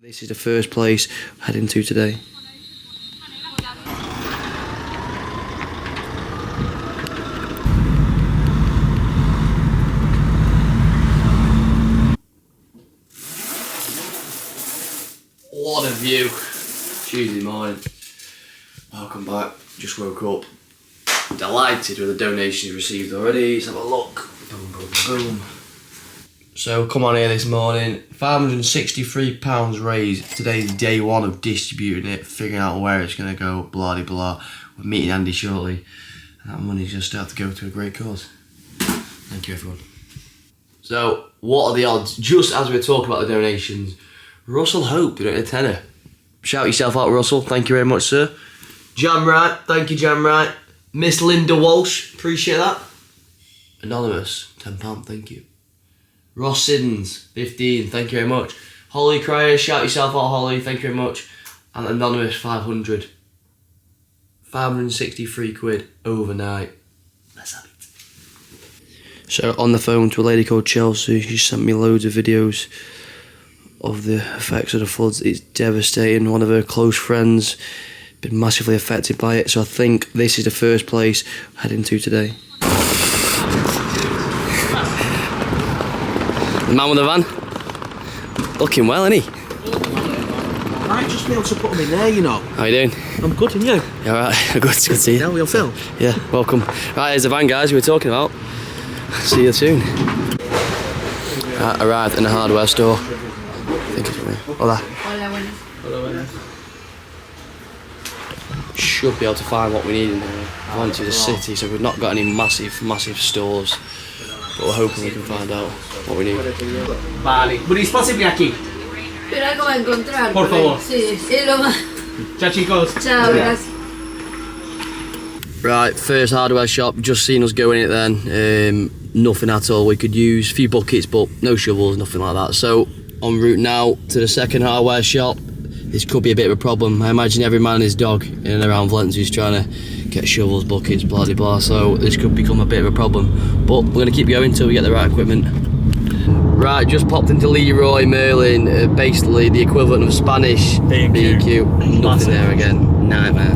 This is the first place we're heading to today. What a view. Tuesday morning. Welcome back. Just woke up. Delighted with the donations received already. Let's have a look. Boom, boom, boom. So come on here this morning. £563 raised. Today's day one of distributing it, figuring out where it's going to go, blah de blah. We're meeting Andy shortly. And that money's just start to go to a great cause. Thank you everyone. So what are the odds? Just as we're talking about the donations, Russell Hope doing a tenner. Shout yourself out, Russell. Thank you very much, sir. Jam Right. Thank you, Jam Right. Miss Linda Walsh. Appreciate that. Anonymous. £10. Thank you. Ross Siddons. 15. Thank you very much. Holly Cryer. Shout yourself out, Holly. Thank you very much. And Anonymous. 500. 563 quid overnight. Let's have it. So on the phone to a lady called Chelsea. She sent me loads of videos of the effects of the floods. It's devastating. One of her close friends been massively affected by it, so I think this is the first place we're heading to today. The man with the van, looking well, isn't he? I might just be able to put them in there, you know. How you doing? I'm good, and you? Yeah, alright. Good to see you. Yeah, we'll film. Yeah, welcome. Right, here's the van, guys, we were talking about. See you soon. Arrived in the hardware store. I think it's for me. Hola. Hola, buenas. Hola, buenas. Should be able to find what we need in here. We went to the city, so we've not got any massive stores, but we're hoping we can find out what we need. Vale. Buris, pásenme aquí. Pero algo va a encontrar. Por favor. Sí, es lo más. Ciao, chicos. Chao, gracias. Right, first hardware shop, just seen us go in it then. Nothing at all we could use. A few buckets, but no shovels, nothing like that. So, en route now to the second hardware shop. This could be a bit of a problem. I imagine every man and his dog in and around Valence who's trying to get shovels, buckets, blah blah blah. So this could become a bit of a problem. But we're going to keep going until we get the right equipment. Right, just popped into Leroy Merlin, basically the equivalent of Spanish B&Q. Nothing there again. Nightmare.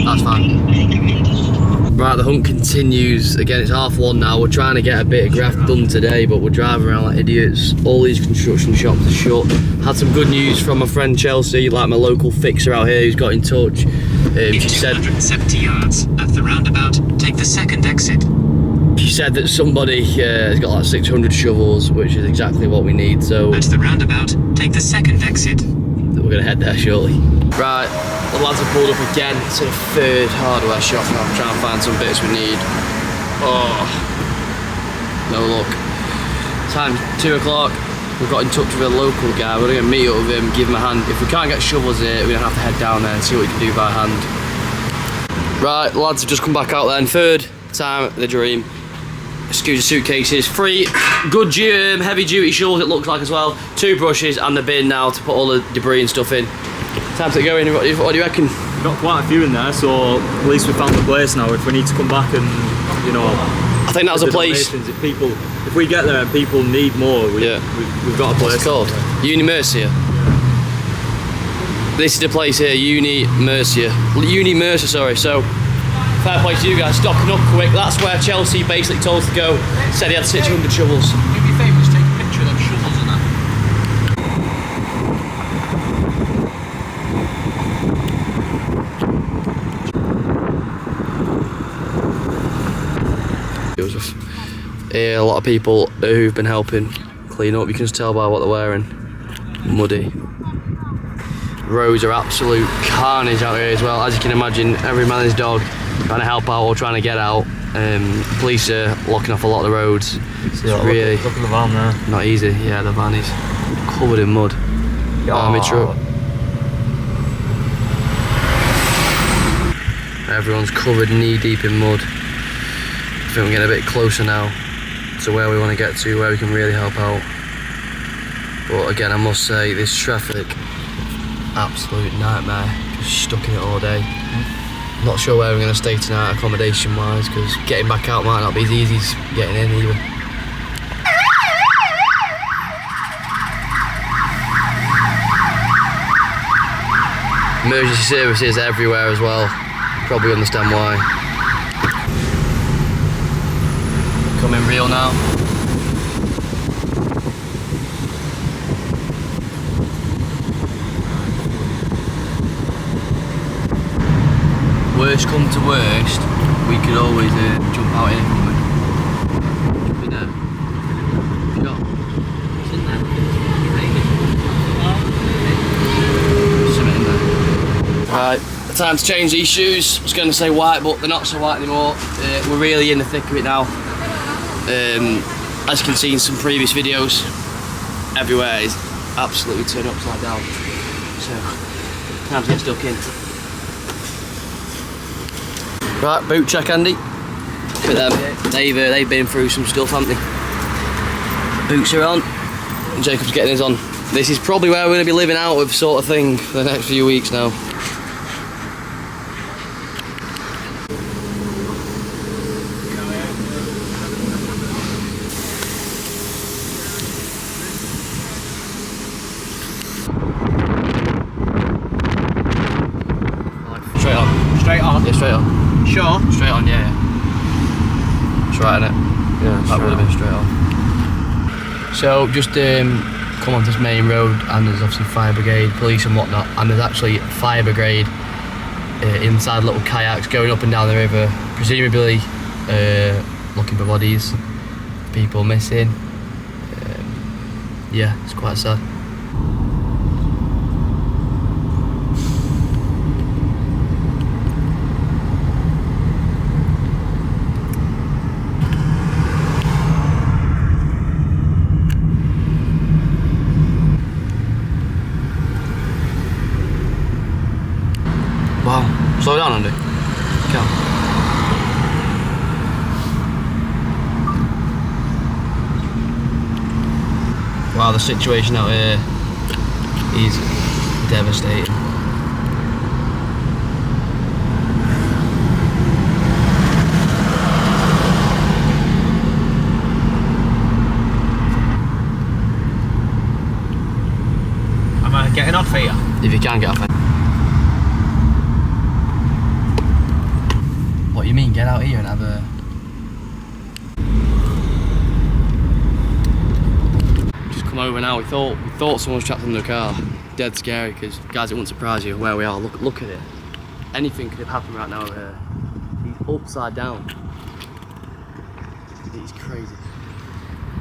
That's fine. Right, the hunt continues. Again, it's 1:30 now. We're trying to get a bit of graft done today, but we're driving around like idiots. All these construction shops are shut. Had some good news from my friend Chelsea, like my local fixer out here, who's got in touch. She said 270 yards at the roundabout, take the second exit. She said that somebody has got like 600 shovels, which is exactly what we need. So at the roundabout, take the second exit. We're gonna head there shortly. Right, the lads have pulled up again to the third hardware shop now. I'm trying to find some bits we need. Oh, no luck. Time 2 o'clock. We've got in touch with a local guy. We're gonna meet up with him, give him a hand. If we can't get shovels here, we're gonna have to head down there and see what we can do by hand. Right, the lads have just come back out then. Third time of the dream. Excuse the suitcases. 3 good heavy duty shovels it looks like as well. 2 brushes and the bin now to put all the debris and stuff in. Time to go in. What do you reckon? We've got quite a few in there, so at least we found the place now. If we need to come back and, you know, I think that was a place. If we get there and people need more, we've got a place. What's it called? Uni Mercia. This is the place here, Uni Mercia. Sorry. So, fair play to you guys, stocking up quick. That's where Chelsea basically told us to go. Said he had 600 shovels. Do me a favour, just take a picture of them shovels and that. A lot of people who've been helping clean up. You can just tell by what they're wearing. Muddy. Roads are absolute carnage out here as well. As you can imagine, every man and his dog trying to help out or trying to get out. Police are locking off a lot of the roads. It's really look at the van there. not easy. Yeah, the van is covered in mud. Army truck. Everyone's covered knee deep in mud. I think we're getting a bit closer now to where we want to get to, where we can really help out. But again, I must say, this traffic, absolute nightmare. Just stuck in it all day. Not sure where we're going to stay tonight, accommodation wise, because getting back out might not be as easy as getting in either. Emergency services everywhere as well. Probably understand why. Coming real now. Worst come to worst, we could always jump out here, couldn't we? Jump in there. Shot. What's in there? Something in there. Right, time to change these shoes. I was going to say white, but they're not so white anymore. We're really in the thick of it now. As you can see in some previous videos, everywhere is absolutely turned upside down. So, time to get stuck in. Right, boot check, Andy. Look at them. They've been through some stuff, haven't they? Boots are on. And Jacob's getting his on. This is probably where we're going to be living out of, sort of thing, for the next few weeks now. Straight on. Straight on. Yeah, straight on. Sure. Straight on, yeah. It's right, innit? Yeah, that would have been straight on. So, just come on this main road, and there's obviously fire brigade, police and whatnot, and there's actually fire brigade inside little kayaks going up and down the river, presumably looking for bodies, people missing. Yeah, it's quite sad. Wow, slow down, Andy. Come. Wow, the situation out here is devastating. Am I getting off here? If you can get off it. What do you mean, get out here and have a... Just come over now, we thought someone was trapped in the car. Dead scary, because guys, it won't surprise you where we are. Look at it. Anything could have happened right now here. He's upside down. It's crazy.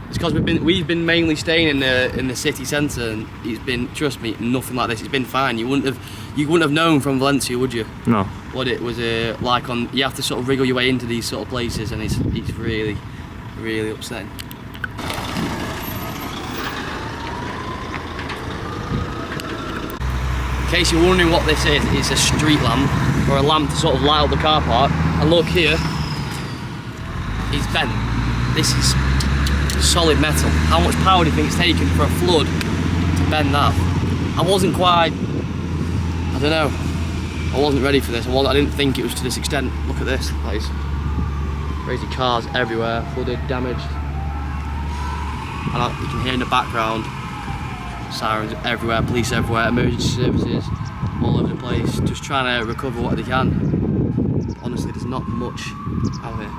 It's because we've been mainly staying in the city centre, and it's been, trust me, nothing like this. It's been fine. You wouldn't have known from Valencia, would you? No. What it was like on. You have to sort of wriggle your way into these sort of places, and it's really, really upsetting. In case you're wondering what this is, it's a street lamp, or a lamp to sort of light up the car park. And look here, it's bent. This is solid metal. How much power do you think it's taken for a flood to bend that? I wasn't quite, I don't know, I wasn't ready for this. I didn't think it was to this extent. Look at this place. Crazy cars everywhere, flooded, damaged. And you can hear in the background, sirens everywhere, police everywhere, emergency services all over the place, just trying to recover what they can. Honestly, there's not much out here.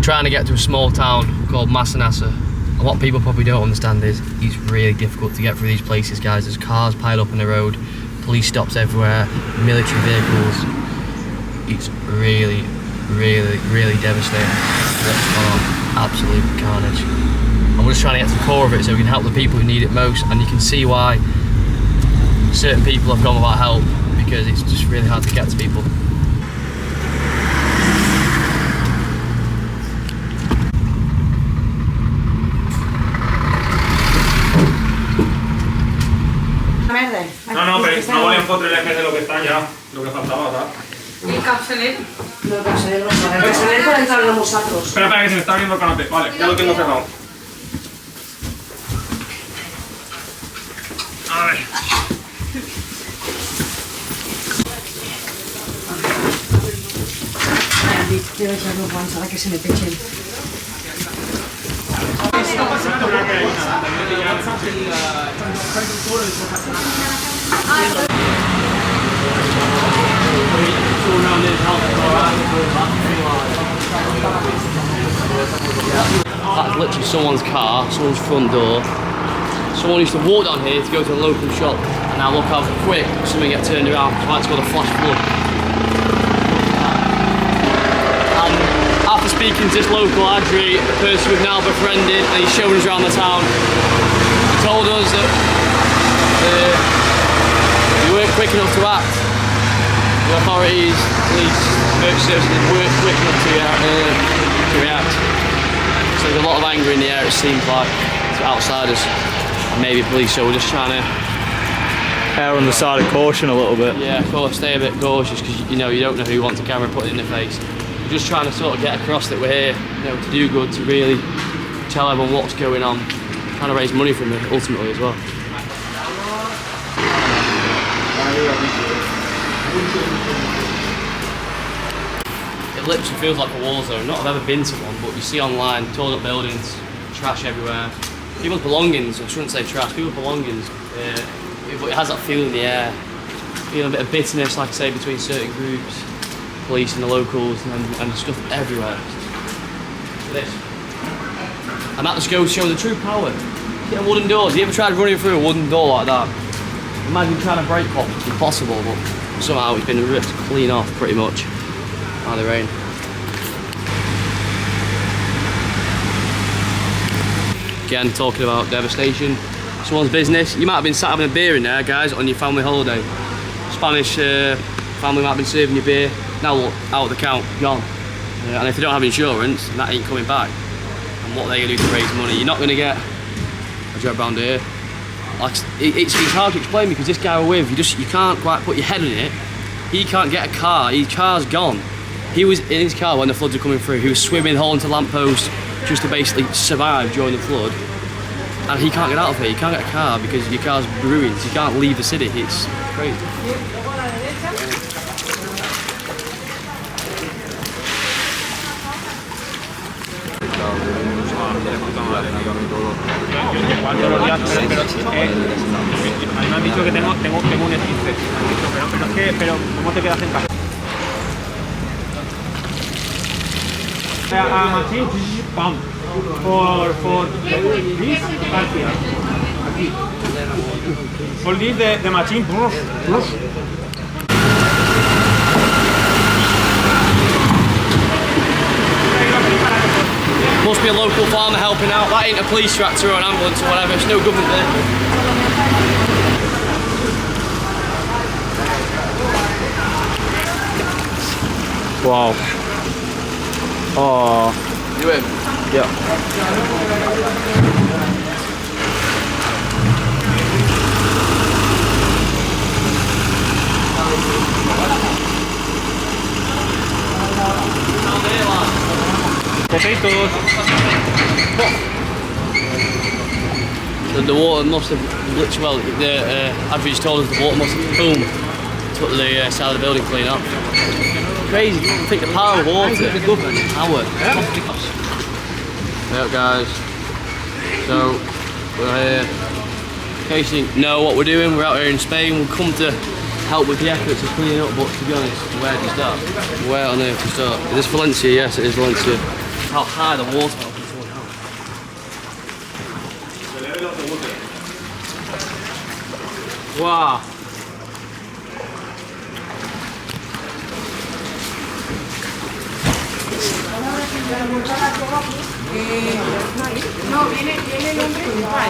Trying to get to a small town called Massanassa, and what people probably don't understand is it's really difficult to get through these places, guys. There's cars piled up on the road, police stops everywhere, military vehicles. It's really, really, really devastating what's going on. Absolute carnage. And we're just trying to get to the core of it so we can help the people who need it most, and you can see why certain people have gone without help, because it's just really hard to get to people. No, pero no voy a encontrar el eje de lo que está ya, lo que faltaba, ¿sabes? ¿Y el capselet? No, el capselet no sabe. El capselet puede entrar los musacos. Espera, que se me está abriendo el canapé. Vale, ya lo tengo cerrado. A ver. Quiero echarlo panza para que se me pechen. That's literally someone's car, someone's front door. Someone used to walk down here to go to a local shop, and now look how quick something get turned around. It's like it's got a flash flood. And after speaking to this local Adri, the person we've now befriended, and he's showing us around the town, he told us that we weren't quick enough to act. The authorities, police, emergency services weren't quick enough to react. So there's a lot of anger in the air, it seems like, to outsiders. Maybe police, so we're just trying to err on the side of caution a little bit. Yeah, of course, stay a bit cautious because you know you don't know who wants a camera put in their face. We're just trying to sort of get across that we're here, you know, to do good, to really tell everyone what's going on, trying to raise money from it ultimately as well. It literally feels like a war zone. Not I've ever been to one, but you see online, torn up buildings, trash everywhere. People's belongings, I shouldn't say trash, people's belongings, but it has that feel in the air. Feeling a bit of bitterness, like I say, between certain groups, police and the locals, and stuff everywhere. This. And that just goes to show the true power. Getting wooden doors, you ever tried running through a wooden door like that? Imagine trying to break one, it's impossible, but somehow it's been ripped clean off pretty much by the rain. Again, talking about devastation, someone's business. You might have been sat having a beer in there, guys, on your family holiday. Spanish family might have been serving you beer. Now look, out of the count, gone. And if they don't have insurance, that ain't coming back. And what are they going to do to raise money? You're not going to get a job around here. Like, it's hard to explain because this guy we're with, you can't quite put your head in it. He can't get a car. His car's gone. He was in his car when the floods were coming through. He was swimming, holding to lampposts, just to basically survive during the flood, and he can't get out of here. You can't get a car because your car's ruined. You can't leave the city. It's crazy. Me han dicho que tengo un esguince, pero ¿cómo te quedas en casa? A machine, pump for this aquí. For this the machine. Must be a local farmer helping out. That ain't a police tractor or an ambulance or whatever. It's no government there. Wow. Oh. You in? Yeah. Potatoes. The water must have literally, well, the Adri told us the water must have boomed to the side of the building clean up. Crazy, think the power of water. Power. Yeah, guys. So, we're here. In case you didn't know what we're doing, we're out here in Spain. We'll come to help with the efforts of cleaning up, but to be honest, where do you start? Where on earth do you start? Is this Valencia? Yes, it is Valencia. How high the water level is going down. Wow.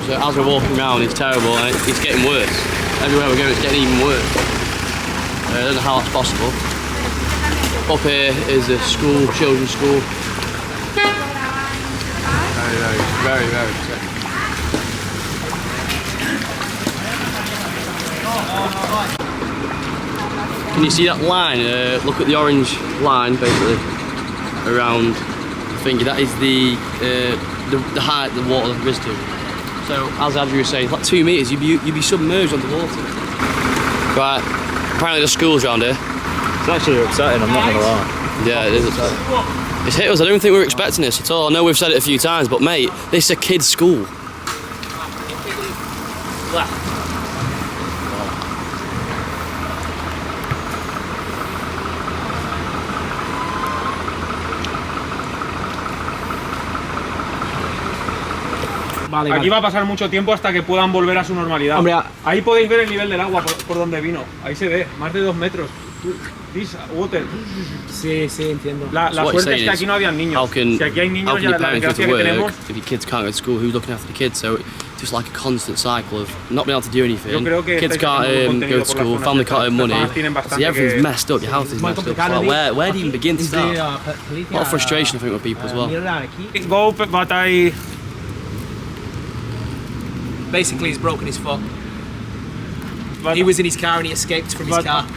So as we're walking around, it's terrible and it's getting worse. Everywhere we go, it's getting even worse. I don't know how that's possible. Up here is a school, children's school. Very sick. Can you see that line? Look at the orange line, basically, around the finger. That is the height the water has risen to. So, as Adri was saying, like 2 meters, you'd be submerged under water. Right, apparently there's schools around here. It's actually upsetting, I'm not gonna lie. Yeah, it is upsetting. It's hit us. I don't think we were expecting this at all. I know we've said it a few times, but mate, this is a kid's school. Vale, Aquí va a pasar mucho tiempo hasta que puedan volver a su normalidad. Hombre, ahí podéis ver el nivel del agua por donde vino. Ahí se ve, más de 2 metros. This water. Sí, entiendo. La suerte es que aquí no había niños. Si aquí hay niños, ya la desgracia que tenemos. If your kids can't go to school, who's looking after the kids? So just like a constant cycle of not being able to do anything. Kids can't go to school, family can't earn money. See, everything's messed up. Your health is messed up. So like, where do you even begin to start? A lot of frustration, I think, with people as well. Go, but I. Basically, he's broken his foot. But, he was in his car and he escaped from his car.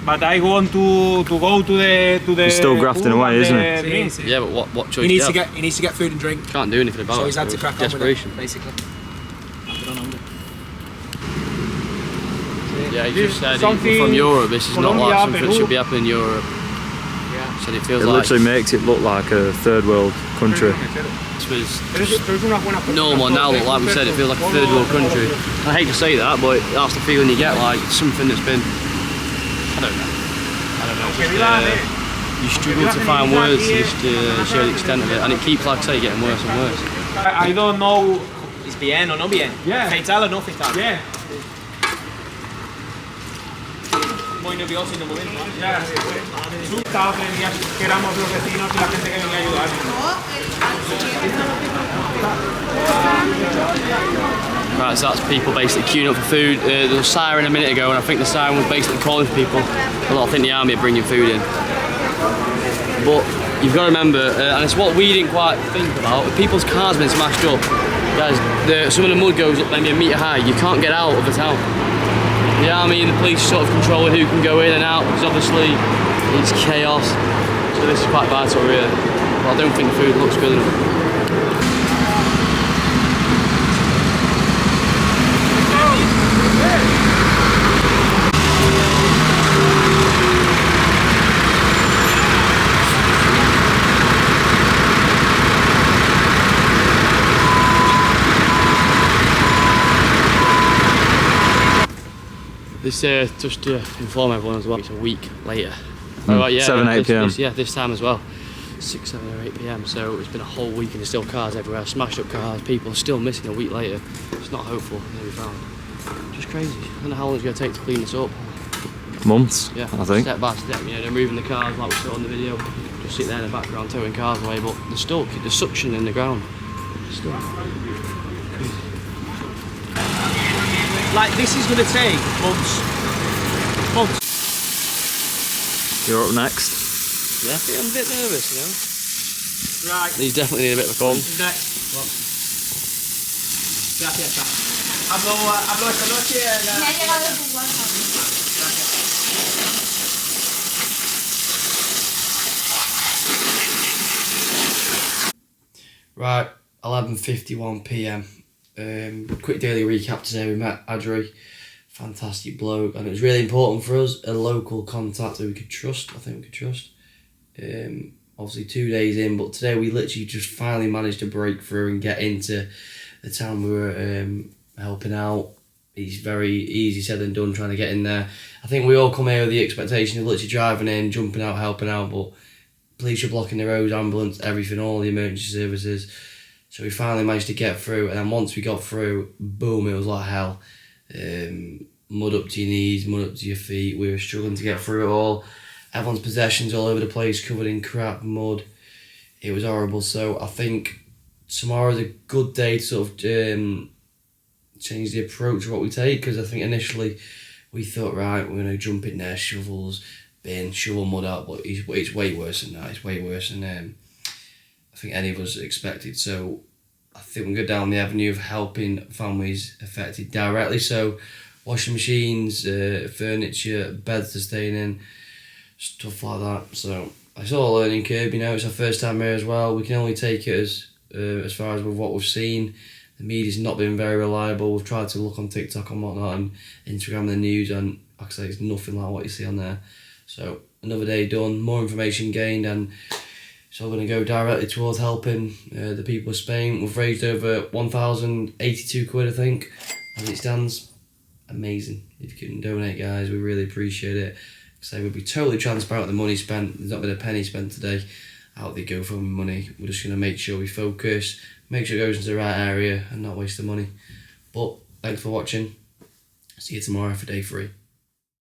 But I want to go to the. He's still grafting away, isn't he? Yeah, but what choice? He needs to get food and drink. Can't do anything about it. So he's had to crack on with desperation. it, basically. Yeah, he just said he's from Europe. This is not like something that should be happening in Europe. Yeah. Said it feels like. Literally makes it look like a third world country. This was normal now, but like we said, it feels like a third world country. I hate to say that, but that's the feeling you get, like something that's been, I don't know, you struggle to find words to show the extent of it, and it keeps, like I say, getting worse and worse. I don't know. Is bien o no bien? Yeah. Fetal o no fetal? Yeah. Muy nervioso en el momento. Ya, estaba aprendía que éramos los vecinos y la gente que venía a ayudar. Right, so that's people basically queuing up for food. There was a siren a minute ago, and I think the siren was basically calling for people. Well, I think the army are bringing food in. But you've got to remember, and it's what we didn't quite think about, people's cars have been smashed up. Guys, some of the mud goes up maybe a metre high. You can't get out of the town. The army and the police sort of controlling who can go in and out, because obviously it's chaos. So this is quite vital, really. But I don't think the food looks good enough. This just to inform everyone as well, it's a week later. Oh, right, yeah, 7-8 p.m. Yeah, this time as well. 6, 7 or 8 p.m. So it's been a whole week and there's still cars everywhere, smashed up cars, people are still missing a week later. It's not hopeful, they'll be found. Just crazy. I don't know how long it's going to take to clean this up. Months, yeah, I think. Step by step, you know, they're moving the cars like we saw in the video. Just sit there in the background towing cars away, but they're stuck, there's suction in the ground. Still. Like, this is going to take months. You're up next. Yeah, I think I'm a bit nervous, you know. Right. These definitely need a bit of a calm. Next. What? Gracias. Hablo esta noche. Me ha llegado tu WhatsApp. Right, 11:51 p.m. Quick daily recap today. We met Adri, fantastic bloke, and it was really important for us, a local contact that we could trust. I think we could trust. Obviously 2 days in, but today we literally just finally managed to break through and get into the town we were helping out. It's very easy said than done trying to get in there. I think we all come here with the expectation of literally driving in, jumping out, helping out, but police are blocking the roads, ambulance, everything, all the emergency services. So we finally managed to get through, and then once we got through, boom, it was like hell. Mud up to your knees, mud up to your feet. We were struggling to get through it all. Everyone's possessions all over the place, covered in crap, mud. It was horrible. So I think tomorrow's a good day to sort of change the approach of what we take, because I think initially we thought, right, we're going to jump in there, shovels, bin, shovel mud out, but it's way worse than that. It's way worse than I think any of us expected. So I think we go down the avenue of helping families affected directly. So washing machines, furniture, beds to stay in, stuff like that. So it's all a learning curve, you know. It's our first time here as well. We can only take it as far as with what we've seen. The media's not been very reliable. We've tried to look on TikTok and whatnot and Instagram and the news, and like I say, it's nothing like what you see on there. So another day done, more information gained, and It's all going to go directly towards helping the people of Spain. We've raised over 1,082 quid, I think, as it stands. Amazing. If you can donate, guys, we really appreciate it. So we'll be totally transparent with the money spent. There's not been a penny spent today out the GoFundMe money. We're just going to make sure we focus, make sure it goes into the right area and not waste the money. But thanks for watching. See you tomorrow for day 3.